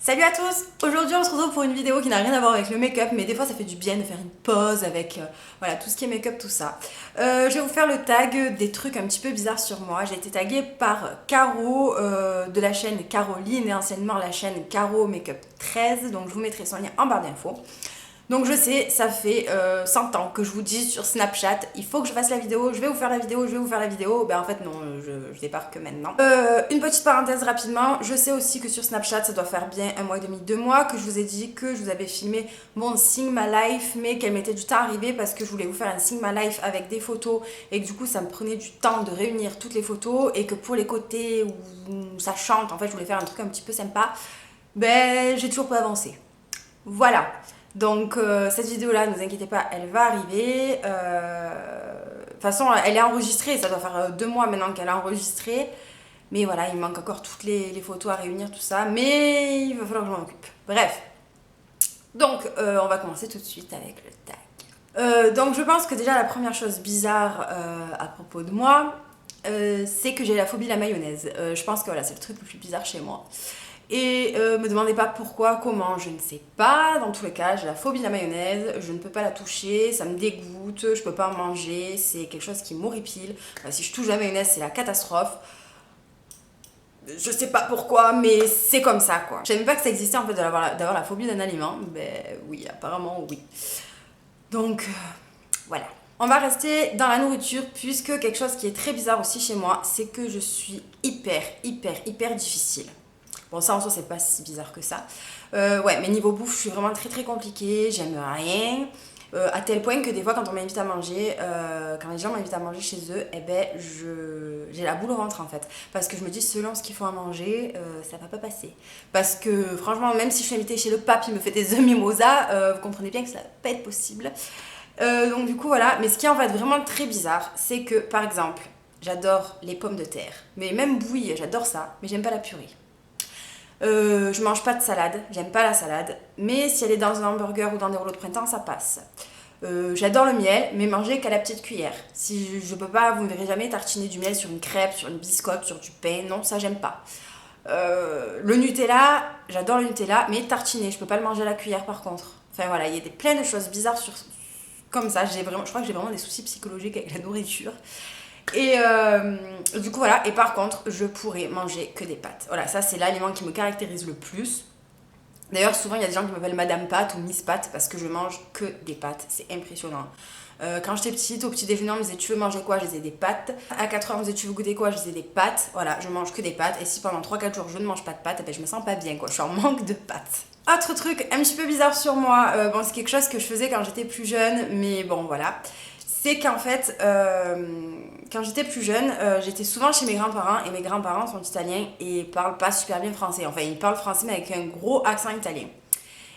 Salut à tous! Aujourd'hui on se retrouve pour une vidéo qui n'a rien à voir avec le make-up, mais des fois ça fait du bien de faire une pause avec voilà, tout ce qui est make-up, tout ça. Je vais vous faire le tag des trucs un petit peu bizarres sur moi. J'ai été taguée par Caro de la chaîne Caroline et anciennement la chaîne Caro Makeup 13, donc je vous mettrai son lien en barre d'infos. Donc je sais, ça fait 100 ans que je vous dis sur Snapchat, il faut que je fasse la vidéo, je vais vous faire la vidéo, je vais vous faire la vidéo. Ben en fait non, je débarque que maintenant. Une petite parenthèse rapidement, je sais aussi que sur Snapchat, ça doit faire bien 1 mois et demi, 2 mois, que je vous ai dit que je vous avais filmé mon Sigma Life, mais qu'elle mettait du temps à arriver parce que je voulais vous faire un Sigma Life avec des photos et que du coup ça me prenait du temps de réunir toutes les photos et que pour les côtés où ça chante, en fait je voulais faire un truc un petit peu sympa, ben j'ai toujours pas avancé. Voilà. Donc cette vidéo là, ne vous inquiétez pas, elle va arriver. De toute façon, elle est enregistrée, ça doit faire 2 mois maintenant qu'elle est enregistrée. Mais voilà, il manque encore toutes les photos à réunir, tout ça. Mais il va falloir que je m'en occupe. Bref. Donc on va commencer tout de suite avec le tag. Donc je pense que déjà la première chose bizarre à propos de moi, c'est que j'ai la phobie de la mayonnaise. Je pense que voilà, c'est le truc le plus bizarre chez moi. Et me demandez pas pourquoi, comment, je ne sais pas. Dans tous les cas, j'ai la phobie de la mayonnaise, je ne peux pas la toucher, ça me dégoûte, je peux pas en manger, c'est quelque chose qui m'horripile. Si je touche la mayonnaise, c'est la catastrophe. Je sais pas pourquoi, mais c'est comme ça quoi. Je savais même pas que ça existait en fait d'avoir la phobie d'un aliment. Ben oui, apparemment oui. Donc voilà. On va rester dans la nourriture puisque quelque chose qui est très bizarre aussi chez moi, c'est que je suis hyper difficile. Bon, ça en soi, c'est pas si bizarre que ça. Ouais, mais niveau bouffe, je suis vraiment très compliquée, j'aime rien. À tel point que des fois, quand on m'invite à manger, quand les gens m'invitent à manger chez eux, eh ben, j'ai la boule au ventre en fait. Parce que je me dis, selon ce qu'il faut à manger, ça va pas passer. Parce que franchement, même si je suis invitée chez le pape, il me fait des œufs mimosa, vous comprenez bien que ça va pas être possible. Donc du coup, voilà. Mais ce qui est en fait vraiment très bizarre, c'est que par exemple, j'adore les pommes de terre. Mais même bouillies, j'adore ça, mais j'aime pas la purée. Je mange pas de salade, j'aime pas la salade, mais si elle est dans un hamburger ou dans des rouleaux de printemps, ça passe. J'adore le miel, mais manger qu'à la petite cuillère. Si je peux pas, vous ne verrez jamais tartiner du miel sur une crêpe, sur une biscotte, sur du pain, non, ça j'aime pas. Le Nutella, j'adore le Nutella, mais tartiner, je peux pas le manger à la cuillère par contre. Enfin voilà, il y a plein de choses bizarres comme ça. Je crois que j'ai vraiment des soucis psychologiques avec la nourriture. Et du coup voilà, et par contre je pourrais manger que des pâtes. Voilà, ça c'est l'aliment qui me caractérise le plus. D'ailleurs souvent il y a des gens qui m'appellent Madame Pâte ou Miss Pâte parce que je mange que des pâtes, c'est impressionnant. Quand j'étais petite, au petit déjeuner on me disait tu veux manger quoi, je disais des pâtes. À 4h on me disait tu veux goûter quoi, je disais des pâtes. Voilà, je mange que des pâtes et si pendant 3-4 jours je ne mange pas de pâtes, eh ben, je me sens pas bien quoi, je suis en manque de pâtes. Autre truc un petit peu bizarre sur moi, bon c'est quelque chose que je faisais quand j'étais plus jeune, mais bon voilà. C'est qu'en fait, quand j'étais plus jeune, j'étais souvent chez mes grands-parents et mes grands-parents sont italiens et parlent pas super bien français. Enfin, ils parlent français mais avec un gros accent italien.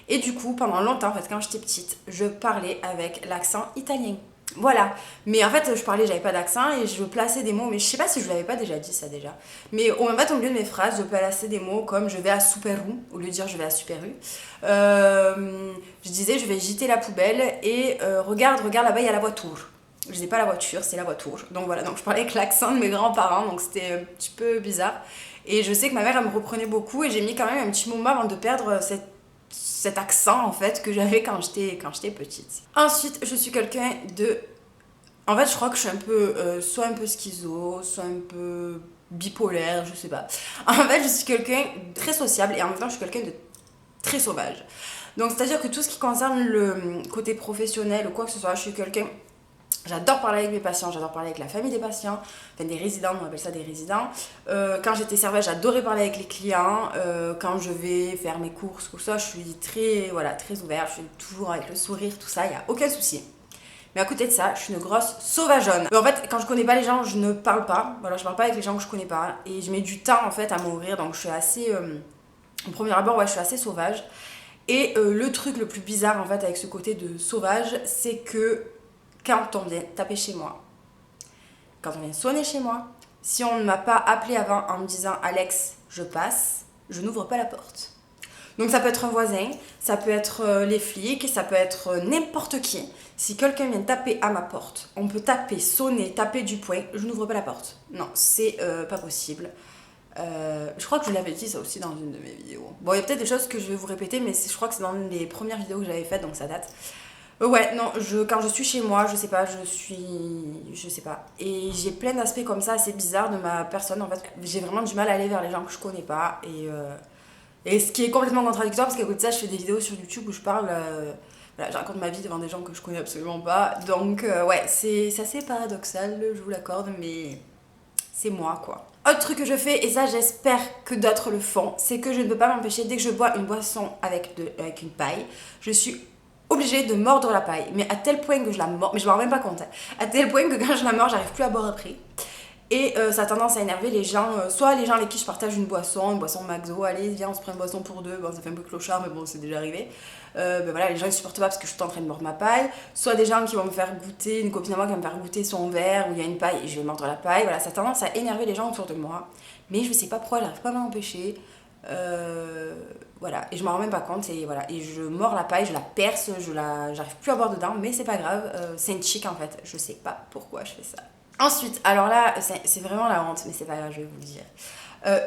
Et du coup, pendant longtemps, en fait, quand j'étais petite, je parlais avec l'accent italien. Voilà. Mais en fait, j'avais pas d'accent et je plaçais des mots, mais je sais pas si je vous l'avais pas déjà dit ça déjà. Mais en fait, au milieu de mes phrases, je plaçais des mots comme je vais à Super U, au lieu de dire je vais à Super U. Je disais je vais jeter la poubelle et regarde là-bas, il y a la voiture. Je disais pas la voiture, c'est la voiture. Donc voilà, donc je parlais avec l'accent de mes grands-parents, donc c'était un petit peu bizarre. Et je sais que ma mère, elle me reprenait beaucoup et j'ai mis quand même un petit moment avant de perdre cet accent en fait que j'avais quand j'étais petite. Ensuite, je suis quelqu'un de... En fait, je crois que je suis un peu... soit un peu schizo, soit un peu bipolaire, je sais pas. En fait, je suis quelqu'un de très sociable et en même temps, je suis quelqu'un de très sauvage. Donc, c'est-à-dire que tout ce qui concerne le côté professionnel ou quoi que ce soit, je suis quelqu'un... J'adore parler avec mes patients, j'adore parler avec la famille des patients, enfin des résidents, on appelle ça des résidents. Quand j'étais serveuse, j'adorais parler avec les clients. Quand je vais faire mes courses, tout ça, je suis très ouverte, je suis toujours avec le sourire, tout ça, il n'y a aucun souci. Mais à côté de ça, je suis une grosse sauvageonne. En fait, quand je connais pas les gens, je ne parle pas. Voilà, je parle pas avec les gens que je connais pas. Et je mets du temps en fait à m'ouvrir, donc je suis assez... au premier abord, ouais, je suis assez sauvage. Et le truc le plus bizarre en fait avec ce côté de sauvage, c'est que quand on vient taper chez moi, quand on vient sonner chez moi, si on ne m'a pas appelé avant en me disant Alex, je passe, je n'ouvre pas la porte. Donc ça peut être un voisin, ça peut être les flics, ça peut être n'importe qui. Si quelqu'un vient taper à ma porte, on peut taper, sonner, taper du poing, je n'ouvre pas la porte. Non, c'est pas possible. Je crois que je l'avais dit ça aussi dans une de mes vidéos. Bon, il y a peut-être des choses que je vais vous répéter, mais je crois que c'est dans une des premières vidéos que j'avais faites, donc ça date. Ouais, non, quand je suis chez moi, je sais pas, je sais pas. Et j'ai plein d'aspects comme ça assez bizarres de ma personne, en fait. J'ai vraiment du mal à aller vers les gens que je connais pas. Et ce qui est complètement contradictoire, parce qu'à côté de ça, je fais des vidéos sur YouTube où je parle... voilà, je raconte ma vie devant des gens que je connais absolument pas. Donc, ouais, c'est assez paradoxal, je vous l'accorde, mais c'est moi, quoi. Autre truc que je fais, et ça j'espère que d'autres le font, c'est que je ne peux pas m'empêcher, dès que je bois une boisson avec une paille, je suis obligée de mordre la paille. Mais à tel point que je la mords, mais je m'en rends même pas compte, hein, à tel point que quand je la mords, j'arrive plus à boire après. Et ça a tendance à énerver les gens, soit les gens avec qui je partage une boisson McDo, allez viens on se prend une boisson pour deux, bon ça fait un peu clochard mais bon c'est déjà arrivé. Ben voilà, les gens ils supportent pas parce que je suis tout en train de mordre ma paille, soit des gens qui vont me faire goûter, une copine à moi qui va me faire goûter son verre où il y a une paille et je vais mordre la paille, voilà ça a tendance à énerver les gens autour de moi, mais je sais pas pourquoi, j'arrive pas à m'en empêcher. Voilà, et je m'en rends même pas compte et voilà, et je mords la paille, je la perce, j'arrive plus à boire dedans, mais c'est pas grave, c'est une chic en fait, je sais pas pourquoi je fais ça. Ensuite, alors là, c'est vraiment la honte, mais c'est pas grave, je vais vous le dire.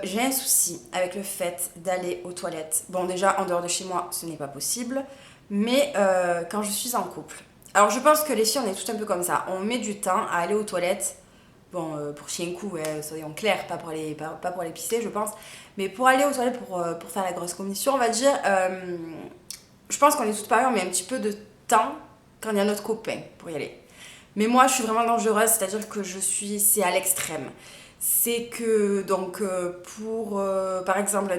J'ai un souci avec le fait d'aller aux toilettes. Bon, déjà, en dehors de chez moi, ce n'est pas possible, mais quand je suis en couple. Alors, je pense que les filles, on est tout un peu comme ça. On met du temps à aller aux toilettes. Bon, pour chier un coup, ouais, soyons clairs, pas pour aller pisser, je pense. Mais pour aller aux toilettes, pour faire la grosse commission, on va dire, je pense qu'on est toutes pareilles, on met un petit peu de temps quand il y a notre copain pour y aller. Mais moi, je suis vraiment dangereuse, c'est-à-dire que c'est à l'extrême. C'est que, donc, par exemple,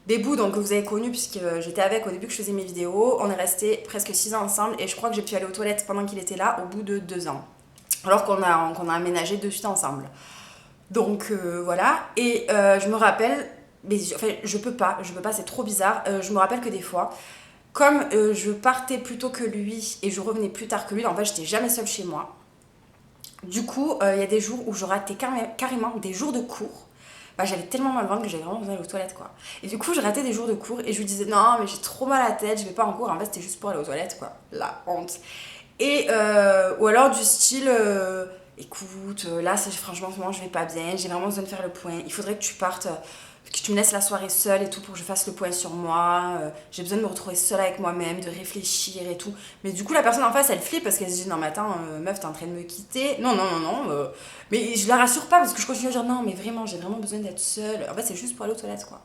Bébou, donc, que vous avez connu, puisque j'étais avec au début que je faisais mes vidéos, on est restés presque 6 ans ensemble, et je crois que j'ai pu aller aux toilettes pendant qu'il était là, au bout de 2 ans. Alors qu'on a aménagé de suite ensemble. Donc, voilà. Et je me rappelle, mais enfin, je peux pas, c'est trop bizarre. Je me rappelle que des fois, comme je partais plus tôt que lui et je revenais plus tard que lui, en fait j'étais jamais seule chez moi. Du coup, il y a des jours où je ratais carrément des jours de cours. Bah, j'avais tellement mal au ventre que j'avais vraiment besoin d'aller aux toilettes quoi. Et du coup, je ratais des jours de cours et je lui disais non, mais j'ai trop mal à la tête, je vais pas en cours. En fait, c'était juste pour aller aux toilettes quoi. La honte. Et ou alors du style écoute, là franchement en ce moment je vais pas bien, j'ai vraiment besoin de faire le point. Il faudrait que tu partes, que tu me laisses la soirée seule et tout pour que je fasse le point sur moi. J'ai besoin de me retrouver seule avec moi-même, de réfléchir et tout. Mais du coup, la personne en face, elle flippe parce qu'elle se dit non, mais attends, meuf, t'es en train de me quitter. Non, non, non, non. Mais je la rassure pas parce que je continue à dire non, mais vraiment, j'ai vraiment besoin d'être seule. En fait, c'est juste pour aller aux toilettes, quoi.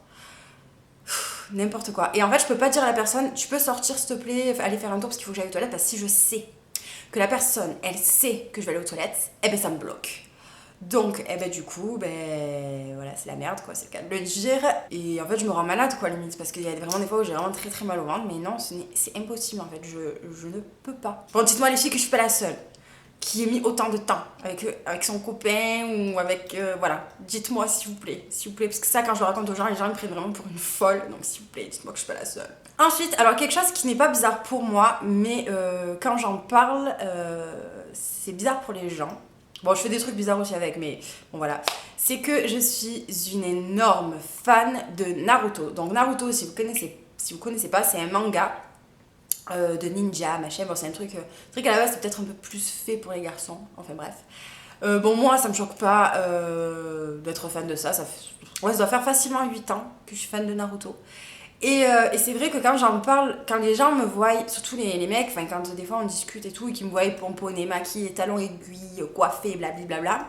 N'importe quoi. Et en fait, je peux pas dire à la personne, tu peux sortir s'il te plaît, aller faire un tour parce qu'il faut que j'aille aux toilettes, parce que si je sais que la personne, elle sait que je vais aller aux toilettes, eh ben ça me bloque. Donc, eh ben du coup, ben voilà, c'est la merde quoi, c'est le cas de le dire. Et en fait, je me rends malade quoi, limite, parce qu'il y a vraiment des fois où j'ai vraiment très très mal au ventre, mais non, c'est impossible en fait, je ne peux pas. Bon, dites-moi les filles que je suis pas la seule qui ait mis autant de temps avec son copain ou avec. Voilà, dites-moi s'il vous plaît, parce que ça, quand je le raconte aux gens, les gens me prennent vraiment pour une folle, donc s'il vous plaît, dites-moi que je suis pas la seule. Ensuite, alors quelque chose qui n'est pas bizarre pour moi, mais quand j'en parle, c'est bizarre pour les gens. Bon, je fais des trucs bizarres aussi avec, mais bon voilà. C'est que je suis une énorme fan de Naruto. Donc Naruto, si vous connaissez pas, c'est un manga de ninja, machin. Bon, c'est un truc à la base, c'est peut-être un peu plus fait pour les garçons. Enfin bref. Bon, moi, ça me choque pas d'être fan de ça. Ouais, ça doit faire facilement 8 ans que je suis fan de Naruto. Et c'est vrai que quand j'en parle, quand les gens me voient, surtout les mecs, enfin quand des fois on discute et tout, et qu'ils me voient pomponner, maquillée, talons aiguilles, coiffée, blablabla,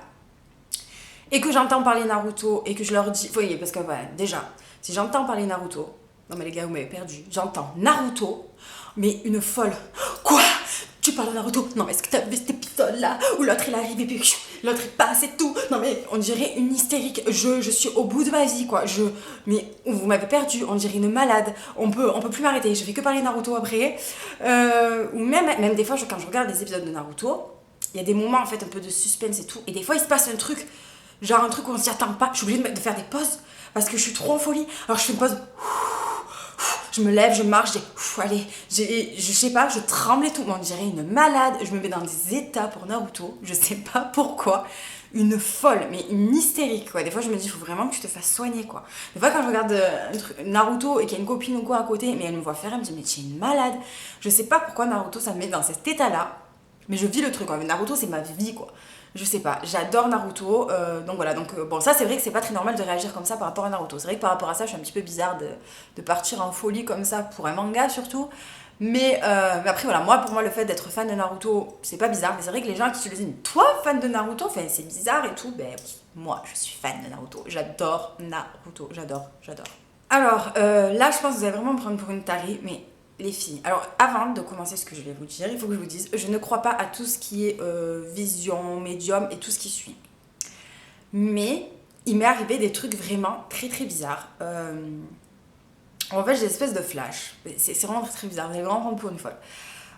et que j'entends parler Naruto, et que je leur dis, voyez, parce que voilà, déjà, si j'entends parler Naruto, non mais les gars, vous m'avez perdu, j'entends Naruto, mais une folle, quoi? Tu parles de Naruto? Non, mais est-ce que t'as vu cet épisode-là où l'autre il arrive et puis l'autre il passe et tout? Non, mais on dirait une hystérique. Je suis au bout de ma vie, quoi. Mais vous m'avez perdu, on dirait une malade. On peut plus m'arrêter. Je fais que parler Naruto après. Ou même des fois, quand je regarde des épisodes de Naruto, il y a des moments en fait un peu de suspense et tout. Et des fois, il se passe un truc, genre un truc où on s'y attend pas. Je suis obligée de faire des pauses parce que je suis trop en folie. Alors je fais une pause. Je me lève, je marche, allez, je sais pas, je tremble et tout, on dirait une malade, je me mets dans des états pour Naruto, je sais pas pourquoi, une folle, mais une hystérique quoi. Des fois je me dis, il faut vraiment que tu te fasses soigner quoi. Des fois quand je regarde Naruto et qu'il y a une copine ou quoi à côté, mais elle me voit faire, elle me dit, mais tu es une malade. Je sais pas pourquoi Naruto ça me met dans cet état là, mais je vis le truc quoi. Mais Naruto c'est ma vie quoi. Je sais pas, j'adore Naruto, donc voilà, bon ça c'est vrai que c'est pas très normal de réagir comme ça par rapport à Naruto. C'est vrai que par rapport à ça je suis un petit peu bizarre de partir en folie comme ça pour un manga surtout. Mais après voilà, moi pour moi le fait d'être fan de Naruto c'est pas bizarre, mais c'est vrai que les gens qui se disent toi fan de Naruto, enfin c'est bizarre et tout, ben oui, moi je suis fan de Naruto, j'adore Naruto, j'adore. Alors là je pense que vous allez vraiment me prendre pour une tarée, mais les filles, alors avant de commencer ce que je vais vous dire, il faut que je vous dise, je ne crois pas à tout ce qui est vision, médium et tout ce qui suit. Mais il m'est arrivé des trucs vraiment très très bizarres. En fait, j'ai des espèces de flash. C'est vraiment très très bizarre, vous allez vraiment prendre pour une folle.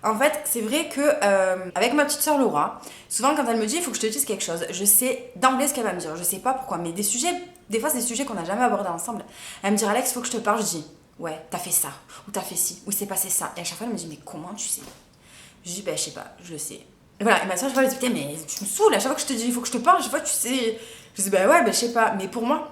En fait, c'est vrai que avec ma petite soeur Laura, souvent quand elle me dit il faut que je te dise quelque chose, je sais d'emblée ce qu'elle va me dire. Je sais pas pourquoi, mais des sujets, des fois c'est des sujets qu'on n'a jamais abordés ensemble. Elle me dit Alex, il faut que je te parle. Je dis ouais, t'as fait ça, ou t'as fait ci, ou il s'est passé ça. Et à chaque fois elle me dit mais comment tu sais? Je dis ben je sais pas, je le sais. Et voilà, et ma soeur je vais lui expliquer mais tu me saoules, à chaque fois que je te dis il faut que je te parle, à chaque fois tu sais. Je dis ben ouais, ben je sais pas. Mais pour moi,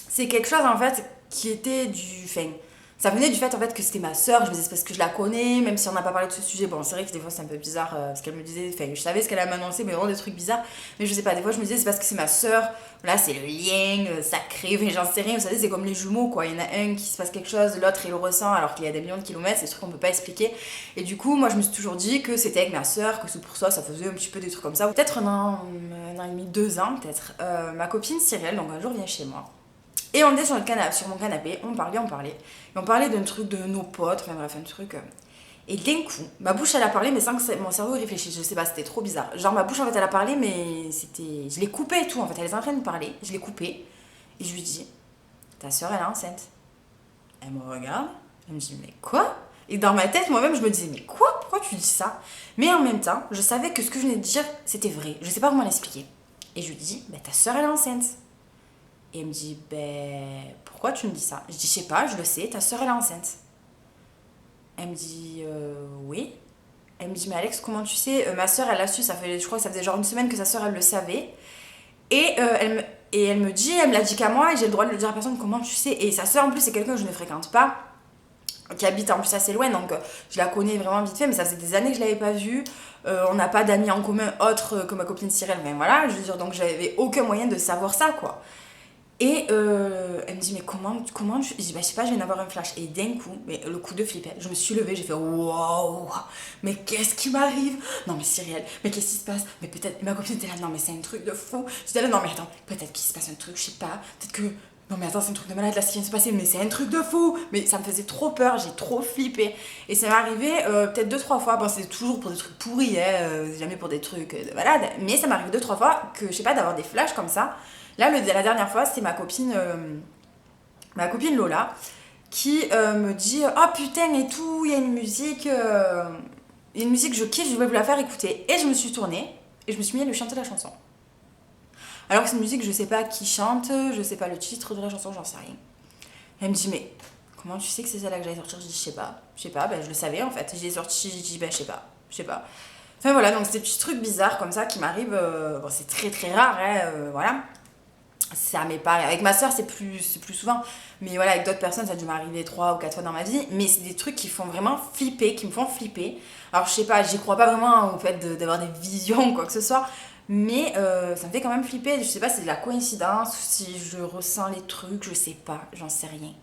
c'est quelque chose en fait qui était du. Enfin, ça venait du fait en fait que c'était ma sœur, je me disais c'est parce que je la connais, même si on n'a pas parlé de ce sujet. Bon, c'est vrai que des fois c'est un peu bizarre parce qu'elle me disait, enfin, je savais ce qu'elle allait m'annoncer, mais vraiment des trucs bizarres. Mais je sais pas, des fois je me disais c'est parce que c'est ma sœur, là c'est le lien sacré, enfin, j'en sais rien, vous savez, c'est comme les jumeaux quoi. Il y en a un qui se passe quelque chose, l'autre il le ressent alors qu'il y a des millions de kilomètres, c'est des trucs qu'on peut pas expliquer. Et du coup, moi je me suis toujours dit que c'était avec ma sœur, que c'est pour ça faisait un petit peu des trucs comme ça. Peut-être un an et demi, 2 ans peut-être. Ma copine Cyrielle, donc un jour vient chez moi. Et on était sur, sur mon canapé, on parlait. Et on parlait d'un truc de nos potes, enfin bref, un truc. Et d'un coup, ma bouche elle a parlé, mais sans que mon cerveau réfléchisse. Je sais pas, c'était trop bizarre. Genre ma bouche en fait elle a parlé, mais c'était. Je l'ai coupée et tout en fait. Elle est en train de parler, je l'ai coupée. Et je lui dis ta soeur elle est enceinte. Elle me regarde, elle me dit mais quoi? Et dans ma tête, moi-même, je me disais mais quoi? Pourquoi tu dis ça? Mais en même temps, je savais que ce que je venais de dire c'était vrai. Je sais pas comment l'expliquer. Et je lui dis bah ta soeur elle est enceinte. Et elle me dit, ben, pourquoi tu me dis ça? Je dis, je sais pas, je le sais, ta soeur elle est enceinte. Elle me dit, oui. Elle me dit, mais Alex, comment tu sais? Ma soeur elle l'a su, je crois que ça faisait genre une semaine que sa soeur elle le savait. Et elle me dit, elle me l'a dit qu'à moi, et j'ai le droit de le dire à personne, comment tu sais? Et sa soeur en plus, c'est quelqu'un que je ne fréquente pas, qui habite en plus assez loin, donc je la connais vraiment vite fait, mais ça faisait des années que je l'avais pas vue. On n'a pas d'amis en commun autres que ma copine Cyril, mais voilà, je veux dire, donc j'avais aucun moyen de savoir ça, quoi. Et elle me dit mais comment je dis bah je sais pas, je viens d'avoir un flash. Et d'un coup, mais le coup de flip, je me suis levée, j'ai fait waouh, mais qu'est-ce qui m'arrive? Non mais Cyrielle, mais qu'est-ce qui se passe? Mais peut-être, et ma copine était là, non mais c'est un truc de fou. J'étais là, non mais attends, peut-être qu'il se passe un truc, je sais pas, peut-être que non mais attends, c'est un truc de malade là ce qui vient de se passer, mais c'est un truc de fou. Mais ça me faisait trop peur, j'ai trop flippé. Et ça m'est arrivé peut-être 2-3 fois, bon c'est toujours pour des trucs pourris, jamais pour des trucs de malade, mais ça m'arrive 2-3 fois que je sais pas, d'avoir des flashs comme ça. Là, la dernière fois, c'est ma copine Lola qui me dit oh putain et tout, il y a une musique que je kiffe, je vais vous la faire écouter. Et je me suis tournée et je me suis mis à lui chanter la chanson. Alors que c'est une musique, je sais pas qui chante, je sais pas le titre de la chanson, j'en sais rien. Elle me dit mais comment tu sais que c'est celle-là que j'allais sortir? Je dis je sais pas, ben je le savais en fait. J'ai sorti, j'ai dit ben je sais pas. Enfin voilà, donc c'est des petits trucs bizarres comme ça qui m'arrivent. Bon, c'est très très rare, voilà. Ça m'est pas avec ma soeur c'est plus souvent, mais voilà avec d'autres personnes ça a dû m'arriver 3 ou 4 fois dans ma vie, mais c'est des trucs qui font vraiment flipper, qui me font flipper. Alors je sais pas, j'y crois pas vraiment au fait d'avoir des visions ou quoi que ce soit, mais ça me fait quand même flipper. Je sais pas si c'est de la coïncidence ou si je ressens les trucs, je sais pas, j'en sais rien.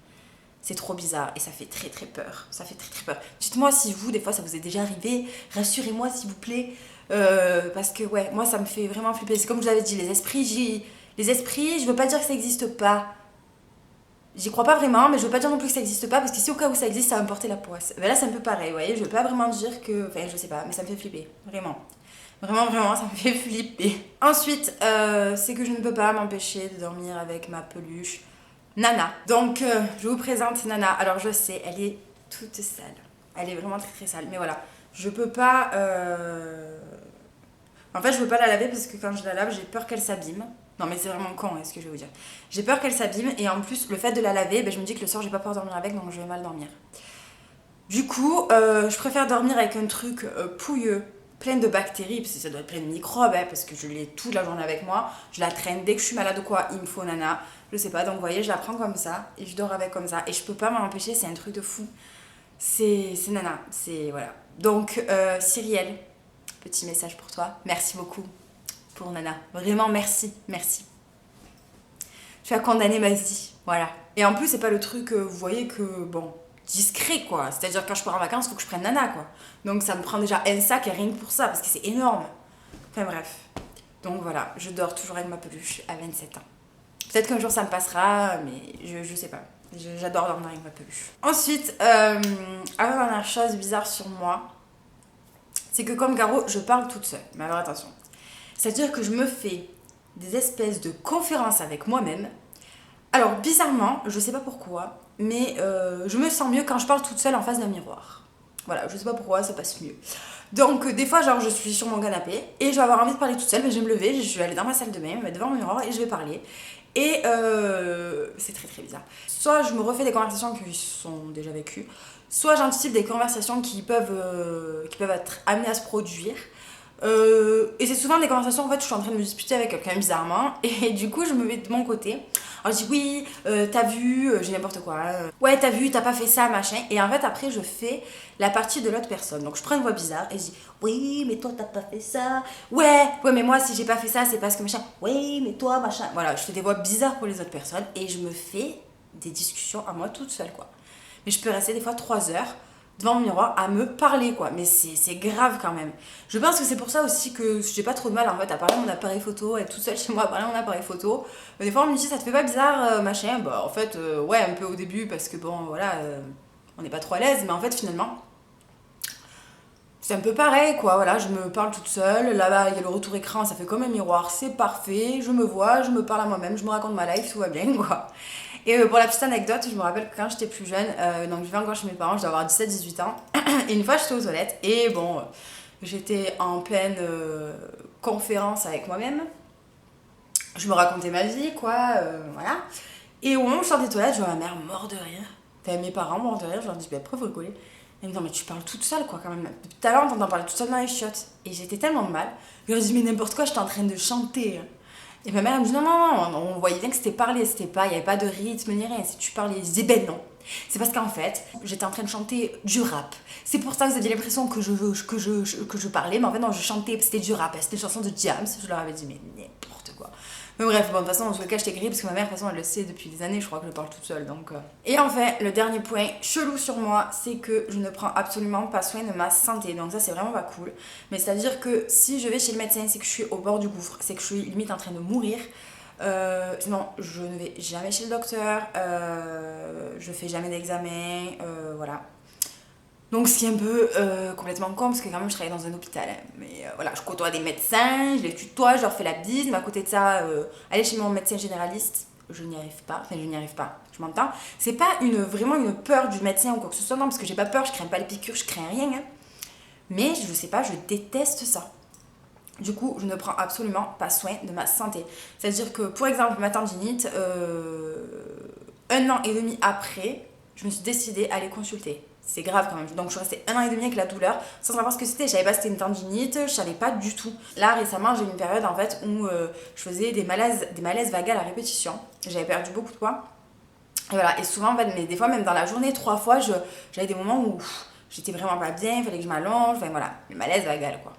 C'est trop bizarre et ça fait très très peur, ça fait très très peur. Dites-moi si vous des fois ça vous est déjà arrivé, rassurez-moi s'il vous plaît. Parce que ouais, moi ça me fait vraiment flipper. C'est comme je vous avais dit, les esprits, je veux pas dire que ça existe pas. J'y crois pas vraiment, mais je veux pas dire non plus que ça existe pas, parce que si au cas où ça existe, ça va me porter la poisse. Mais là, c'est un peu pareil, vous voyez, je veux pas vraiment dire que. Enfin, je sais pas, mais ça me fait flipper. Vraiment. Vraiment, ça me fait flipper. Ensuite, c'est que je ne peux pas m'empêcher de dormir avec ma peluche Nana. Donc, je vous présente Nana. Alors, je sais, elle est toute sale. Elle est vraiment très très sale. Mais voilà, je peux pas. En fait, je veux pas la laver parce que quand je la lave, j'ai peur qu'elle s'abîme. Non, mais c'est vraiment con, ce que je vais vous dire. J'ai peur qu'elle s'abîme et en plus, le fait de la laver, je me dis que le soir, je vais pas pouvoir dormir avec, donc je vais mal dormir. Du coup, je préfère dormir avec un truc pouilleux, plein de bactéries, parce que ça doit être plein de microbes, parce que je l'ai toute la journée avec moi. Je la traîne dès que je suis malade ou quoi, il me faut Nana. Je sais pas, donc vous voyez, je la prends comme ça et je dors avec comme ça. Et je peux pas m'en empêcher, c'est un truc de fou. C'est Nana, c'est voilà. Donc, Cyrielle, petit message pour toi. Merci beaucoup. pour Nana. Vraiment, merci, merci. Tu as condamné ma vie, voilà. Et en plus, c'est pas le truc, vous voyez que, bon, discret, quoi. C'est-à-dire, quand je pars en vacances, il faut que je prenne Nana, quoi. Donc, ça me prend déjà un sac et rien que pour ça, parce que c'est énorme. Enfin, bref. Donc, voilà, je dors toujours avec ma peluche à 27 ans. Peut-être qu'un jour, ça me passera, mais je sais pas. J'adore dormir avec ma peluche. Ensuite, avant-dernière chose bizarre sur moi, c'est que comme Caro, je parle toute seule. Mais alors, attention. C'est-à-dire que je me fais des espèces de conférences avec moi-même. Alors, bizarrement, je sais pas pourquoi, mais je me sens mieux quand je parle toute seule en face d'un miroir. Voilà, je sais pas pourquoi, ça passe mieux. Donc, des fois, genre, je suis sur mon canapé et je vais avoir envie de parler toute seule, mais je vais me lever, je vais aller dans ma salle de bain, me mettre devant mon miroir et je vais parler. Et c'est très très bizarre. Soit je me refais des conversations qui sont déjà vécues, soit j'anticipe des conversations qui peuvent être amenées à se produire. Et c'est souvent des conversations en fait où je suis en train de me disputer avec quelqu'un bizarrement et du coup je me mets de mon côté. Alors je dis oui, t'as vu, j'ai n'importe quoi, ouais t'as vu, t'as pas fait ça, machin. Et en fait après je fais la partie de l'autre personne. Donc je prends une voix bizarre et je dis oui mais toi t'as pas fait ça, ouais mais moi si j'ai pas fait ça c'est parce que machin, oui mais toi machin. Voilà, je fais des voix bizarres pour les autres personnes et je me fais des discussions à moi toute seule quoi. Mais je peux rester des fois 3 heures devant mon miroir à me parler quoi, mais c'est grave quand même. Je pense que c'est pour ça aussi que j'ai pas trop de mal en fait à parler mon appareil photo, être toute seule chez moi à parler mon appareil photo. Des fois on me dit ça te fait pas bizarre machin, bah en fait ouais un peu au début parce que bon voilà on n'est pas trop à l'aise, mais en fait finalement c'est un peu pareil quoi, voilà je me parle toute seule, là-bas il y a le retour écran, ça fait comme un miroir, c'est parfait, je me vois, je me parle à moi-même, je me raconte ma life, tout va bien quoi. Et pour la petite anecdote, je me rappelle que quand j'étais plus jeune, donc je vivais encore chez mes parents, je dois avoir 17-18 ans, et une fois j'étais aux toilettes, et bon, j'étais en pleine conférence avec moi-même, je me racontais ma vie, quoi, voilà. Et au moment où je sors des toilettes, je vois ma mère mort de rire, enfin mes parents morts de rire, je leur dis, bah, pourquoi vous rigolez? Elle me dit, non mais tu parles toute seule, quoi, quand même. Depuis tout à l'heure, on t'entend parler toute seule dans les chiottes. Et j'étais tellement mal, je leur dis, mais n'importe quoi, j'étais en train de chanter. Et ma mère elle me dit non, on voyait bien que c'était parlé, c'était pas, il n'y avait pas de rythme ni rien, si tu parlais, je disais ben non. C'est parce qu'en fait, j'étais en train de chanter du rap. C'est pour ça que vous aviez l'impression que je parlais, mais en fait non, je chantais, c'était du rap, c'était une chanson de Jams, je leur avais dit mais n'importe quoi. Mais bref, bon, de toute façon, dans tous les cas, j'étais grillée parce que ma mère, de toute façon, elle le sait depuis des années, je crois que je parle toute seule, donc... Et enfin, le dernier point chelou sur moi, c'est que je ne prends absolument pas soin de ma santé, donc ça, c'est vraiment pas cool. Mais c'est-à-dire que si je vais chez le médecin, c'est que je suis au bord du gouffre, c'est que je suis limite en train de mourir. Non, je ne vais jamais chez le docteur, je fais jamais d'examen, voilà. Donc ce qui est un peu complètement con parce que quand même je travaille dans un hôpital. Hein. Mais voilà, je côtoie des médecins, je les tutoie, je leur fais la bise. Mais à côté de ça, aller chez mon médecin généraliste, je n'y arrive pas. Enfin, je n'y arrive pas, je m'entends. C'est pas vraiment une peur du médecin ou quoi que ce soit, non, parce que j'ai pas peur, je crains pas les piqûres, je crains rien. Hein. Mais je sais pas, je déteste ça. Du coup, je ne prends absolument pas soin de ma santé. C'est-à-dire que, pour exemple, ma tendinite, 1 an et demi après, je me suis décidée à aller consulter. C'est grave quand même. Donc je suis restée 1 an et demi avec la douleur sans savoir ce que c'était. Je savais pas si c'était une tendinite, je savais pas du tout. Là récemment j'ai eu une période en fait où je faisais des malaises vagales à répétition. J'avais perdu beaucoup de poids. Et voilà, et souvent en fait, mais des fois même dans la journée, 3 fois, j'avais des moments où j'étais vraiment pas bien, il fallait que je m'allonge, enfin voilà, les malaises vagales quoi.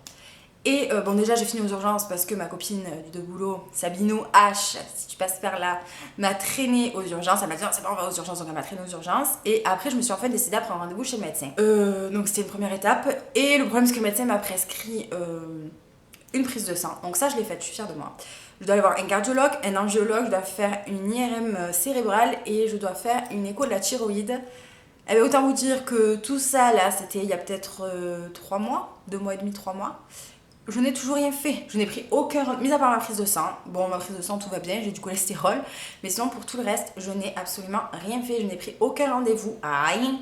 Et bon déjà j'ai fini aux urgences parce que ma copine de boulot, Sabinou H, si tu passes par là, m'a traînée aux urgences. Elle m'a dit c'est bon on va aux urgences, donc elle m'a traînée aux urgences. Et après je me suis en fait décidée à prendre rendez-vous chez le médecin. Donc c'était une première étape. Et le problème c'est que le médecin m'a prescrit une prise de sang. Donc ça je l'ai faite, je suis fière de moi. Je dois aller voir un cardiologue, un angiologue, je dois faire une IRM cérébrale et je dois faire une écho de la thyroïde. Eh bien, autant vous dire que tout ça là c'était il y a peut-être 3 mois, 2 mois et demi, 3 mois. Je n'ai toujours rien fait. Je n'ai pris aucun... Mis à part ma prise de sang. Bon, ma prise de sang, tout va bien. J'ai du cholestérol. Mais sinon, pour tout le reste, je n'ai absolument rien fait. Je n'ai pris aucun rendez-vous. Rien.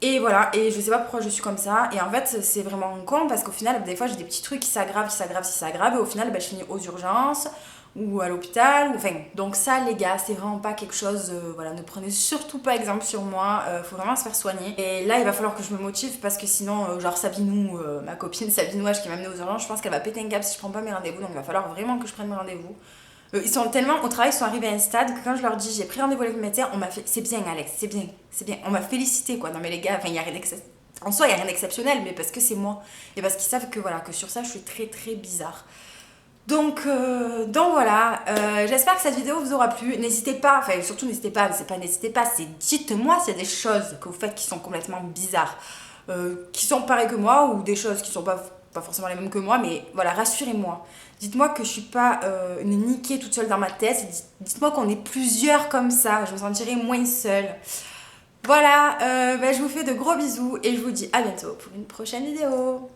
Et voilà. Et je sais pas pourquoi je suis comme ça. Et en fait, c'est vraiment con parce qu'au final, des fois, j'ai des petits trucs qui s'aggravent. Et au final, je finis aux urgences ou à l'hôpital. Enfin, donc ça, les gars, c'est vraiment pas quelque chose... voilà, ne prenez surtout pas exemple sur moi. Faut vraiment se faire soigner. Et là, il va falloir que je me motive parce que sinon, genre Sabinou, ma copine Sabinou H qui m'a amenée aux urgences, je pense qu'elle va péter un câble si je prends pas mes rendez-vous. Donc il va falloir vraiment que je prenne mes rendez-vous. Ils sont tellement au travail, ils sont arrivés à un stade que quand je leur dis j'ai pris rendez-vous avec le médecin, on m'a fait c'est bien Alex, c'est bien. On m'a félicité quoi. Non mais les gars, enfin il y a rien en soi, il y a rien d'exceptionnel, mais parce que c'est moi et parce qu'ils savent que voilà, que sur ça je suis très très bizarre. Donc voilà, j'espère que cette vidéo vous aura plu. N'hésitez pas, enfin surtout n'hésitez pas, c'est pas n'hésitez pas, c'est dites-moi s'il y a des choses que vous faites qui sont complètement bizarres, qui sont pareilles que moi ou des choses qui sont pas forcément les mêmes que moi, mais voilà, rassurez-moi. Dites-moi que je suis pas une niquée toute seule dans ma tête, dites-moi qu'on est plusieurs comme ça, je me sentirai moins seule. Voilà, je vous fais de gros bisous et je vous dis à bientôt pour une prochaine vidéo.